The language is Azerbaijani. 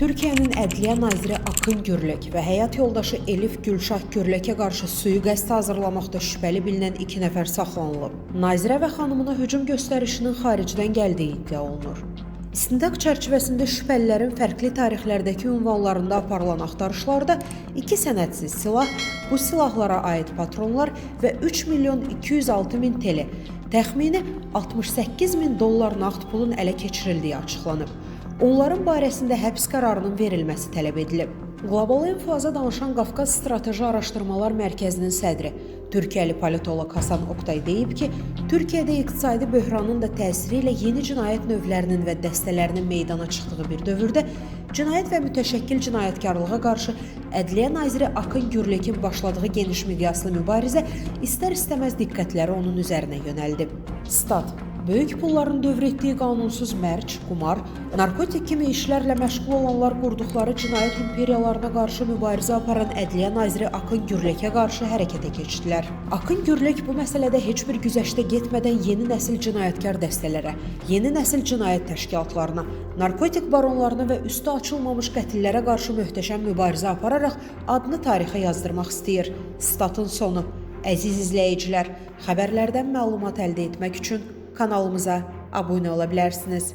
Türkiyənin Ədliyyə naziri Akın Gürlek və həyat yoldaşı Elif Gülşah Gürlekə qarşı sui-qəsd hazırlamaqda şübhəli bilinən 2 nəfər saxlanılıb. Nazirə və xanımına hücum göstərişinin xaricdən gəldiyi iddia olunur. İstintaq çərçivəsində şübhəlilərin fərqli tarixlərdəki ünvanlarında aparılan axtarışlarda 2 sənədsiz silah, bu silahlara aid patronlar və 3 milyon 206 min TL, təxmini 68 min dollar nağd pulun ələ keçirildiyi açıqlanıb. Onların barəsində həbs qərarının verilməsi tələb edilib. Qlobal Infoza danışan Qafqaz Strateji Araşdırmalar Mərkəzinin sədri, Türkiyəli politoloq Hasan Oktay deyib ki, Türkiyədə iqtisadi böhranın da təsiri ilə yeni cinayət növlərinin və dəstələrinin meydana çıxdığı bir dövrdə cinayət və mütəşəkkil cinayətkarlığa qarşı Ədliyyə naziri Akın Gürlekin başladığı geniş miqyaslı mübarizə istər-istəməz diqqətləri onun üzərinə yönəldib. Stat: Böyük pulların dövr etdiyi qanunsuz mərc, qumar, narkotik kimi işlərlə məşğul olanlar qurduqları cinayət imperiyalarına qarşı mübarizə aparan Ədliyyə naziri Akın Gürlekə qarşı hərəkətə keçdilər. Akın Gürlek bu məsələdə heç bir güzəştə getmədən yeni nəsil cinayətkar dəstələrə, yeni nəsil cinayət təşkilatlarına, narkotik baronlarına və üstü açılmamış qətillərə qarşı möhtəşəm mübarizə apararaq adını tarixə yazdırmaq istəyir. Statın sonu. Əziz izləyicilər, xəbərlərdən məlumat əldə etmək üçün kanalımıza abunə ola bilərsiniz.